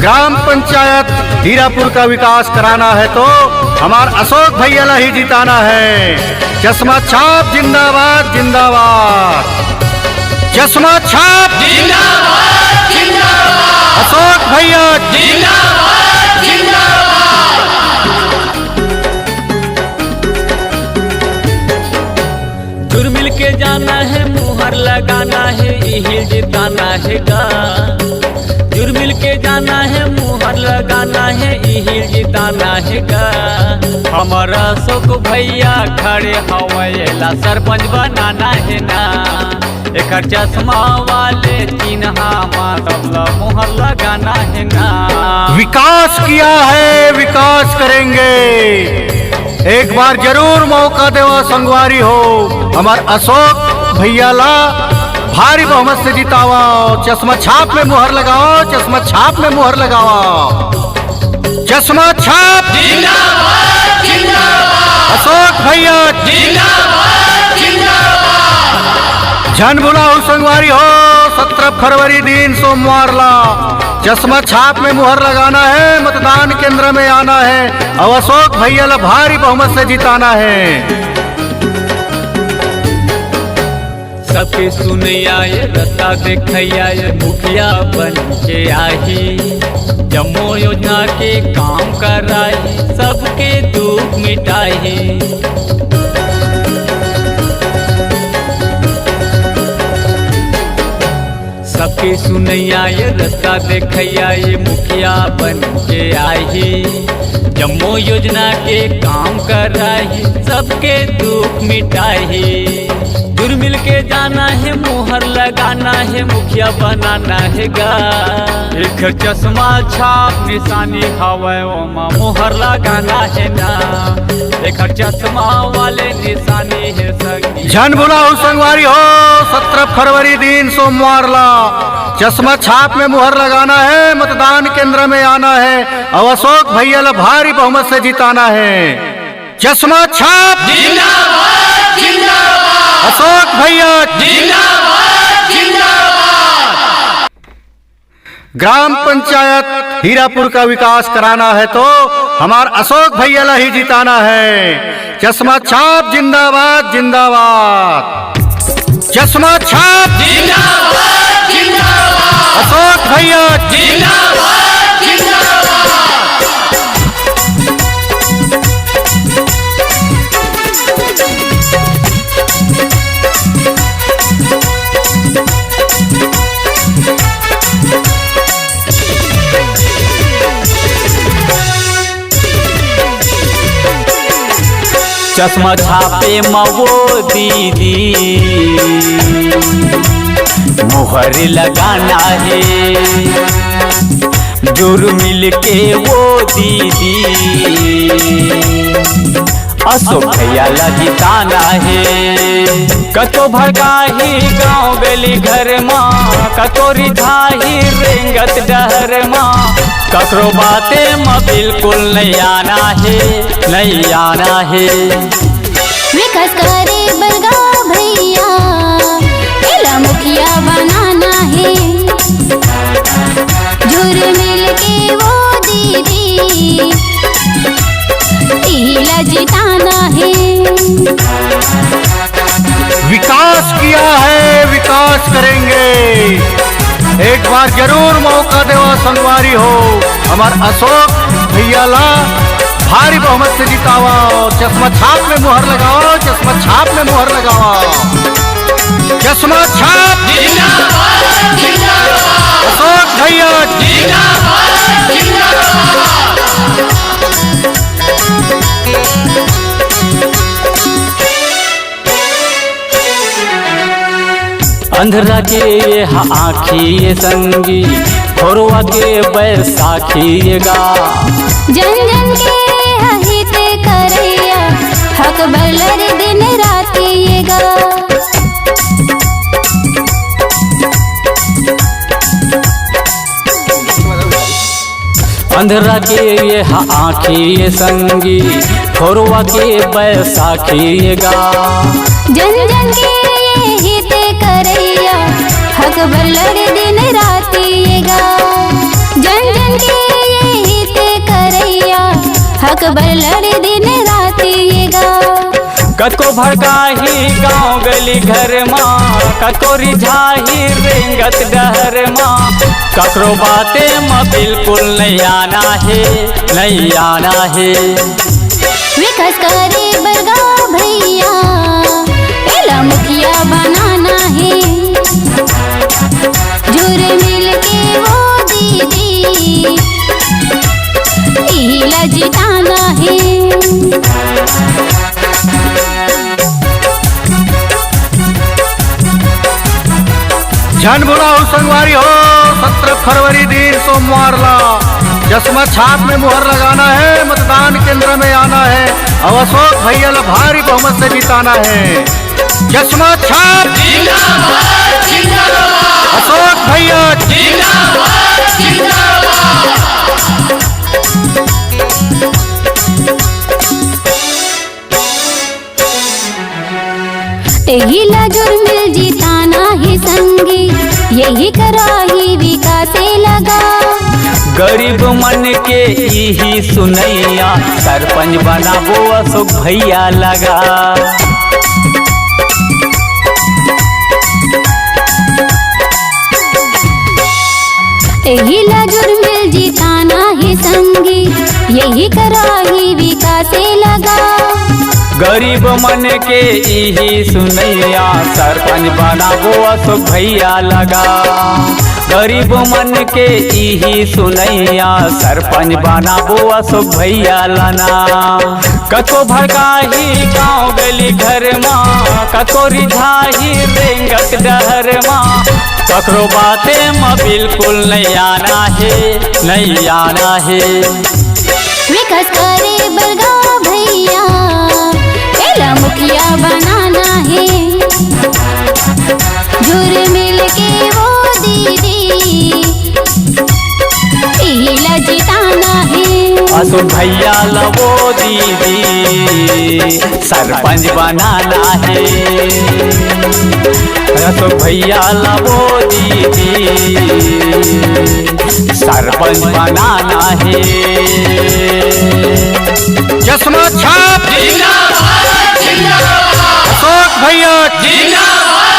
Gram panchayat Hirapur का विकास कराना है तो हमार अशोक भैया ही जिताना है। चश्मा छाप जिंदाबाद जिंदाबाद, चश्मा छाप जिंदाबाद जिंदाबाद, अशोक भैया जिंदाबाद जिंदाबाद। जुर मिल के जाना है, मुहर लगाना है, यही जिताना है गा। जुर मिल के जाना है, मुहर लगाना है, यही जिताना है गा। हमारा अशोक भैया खड़े हवेला सरपंच बनाना है ना। एक चश्मा वाले चिन्हा मतलब मुहर लगाना है ना। विकास किया है विकास करेंगे, एक बार जरूर मौका देवा संगवारी हो। हमार अशोक भैया ला भारी बहुमत से जितावा। चश्मा छाप में मुहर लगाओ, चश्मा छाप में मुहर लगाओ, चश्मा छाप जिंदाबाद जिंदाबाद, अशोक भैया जिंदाबाद जिंदाबाद। जन बुलाओ संगवारी हो। 17 फरवरी दिन सोमवार ला चश्मा छाप में मुहर लगाना है, मतदान केंद्र में आना है और अशोक भैया ला भारी बहुमत से जिताना है। सबके सुनैया ये रास्ता देखैया ये मुखिया बन के आई। जम्मू योजना के काम कराई, सबके दुख मिटाई। सबके सुनैया ये रास्ता देखैया ये मुखिया बन के आई। जम्मू योजना के काम कराई, सबके दुख मिटाई। जुर मिल के जाना है, मुहर लगाना है, मुखिया बनाना है गा। एक चश्मा छाप निशानी हवे ओमा मुहर लगाना है ना। एक चश्मा वाले निशानी है संगी। जन बुलाओ संगवारी हो। 17 फरवरी दिन सोमवार ला चश्मा छाप में मुहर लगाना है, मतदान केंद्र में आना है और अशोक भैया ला भारी बहुमत से जिताना है। चश्मा छाप जिंदाबाद जिंदाबाद, अशोक भैया जिंदाबाद जिंदाबाद। ग्राम पंचायत हीरापुर का विकास कराना है तो हमार अशोक भैया ला ही जिताना है। चश्मा छाप जिंदाबाद जिंदाबाद, चश्मा छाप जिंदाबाद जिंदाबाद, अशोक भैया जिंदाबाद जिंदाबाद। चश्मा छापे मवो दीदी मुहर लगाना है। जुर मिल के वो दीदी अशोक भैया ला जिताना है। कतो भगाही गाँव गली घर माँ, कतो रिझाही रेंगत डहर माँ। ककरो बाते में बिल्कुल नहीं आना है, नहीं आना है। विकास करे बलगा भैया, इला मुखिया बनाना है। जुर मिल के वो दीदी इला जिताना है। विकास किया है विकास करेंगे, एक बार जरूर मौका देवा संगवारी हो। हमार अशोक भैया ला भारी बहुमत से जितावा। चश्मा छाप में मुहर लगाओ, चश्मा छाप में मुहर लगाओ, चश्मा छाप जिंदाबाद जिंदाबाद, अशोक भैया जिंदाबाद जिंदाबाद। अंधरा के ये आँखी ये संगी, खोरवा के बैसाखी ये गा। जन जन के हित करैया, हक बलर दिन रात ये गा। अंधरा के ये आँखी ये संगी, खोरवा के बैसाखी ये गा। जन जन के हित करैया, हक बलर दिन रात ये गा। जन जन के अकबर लड़े दिन रात ये गा। कको भड़काही गाँव गली घर माँ, कको रिझाही रेंगत डहर माँ, ककरो बाते माँ बिल्कुल नहीं आना है, नहीं आना है। विकास करे बरगा भैया, एला मुखिया बनाना है, जुर मिल के वो दीदी इला जिताना है। झन बुरा हो संगवारी हो, 17 फरवरी दिन सोमवार ला जसमा छाप में मुहर लगाना है, मतदान केंद्र में आना है और अशोक भैया ला भारी बहुमत से जिताना है। जसमा छाप जिंदाबाद जिंदाबाद अशोक भैया जिंदाबाद जिंदाबाद। तेहिला जुर्मिल जिताना ही संगी, यही कराही विकास लगा। गरीब मन के यही सुनैया, सरपंच बनाबो अशोक भैया लगा। तेहिला जुर्मिल जिताना ही संगी, यही कराही विकास लगा। गरीब मन के यही सुनैया, सरपंच बनाबो अशोक भैया लगा। गरीब मन के यही सुनैया, सरपंच बनाबो अशोक भैया लाना। कको भड़काही गाँव गली घर माँ, कको रिझाही रेंगत डहर माँ, ककरो बाते माँ बिल्कुल नहीं आना है, नहीं आना है। विकास करे बरगा भैया, एला मुखिया बनाना है, जुर मिल के वो दीदी इला जिताना है। अशोक भैया लवो दीदी सरपंच बनाना है, अशोक भैया लवो दीदी सरपंच बनाना है। जसमा छाप जिंदाबाद जिंदाबाद अशोक भैया जिंदाबाद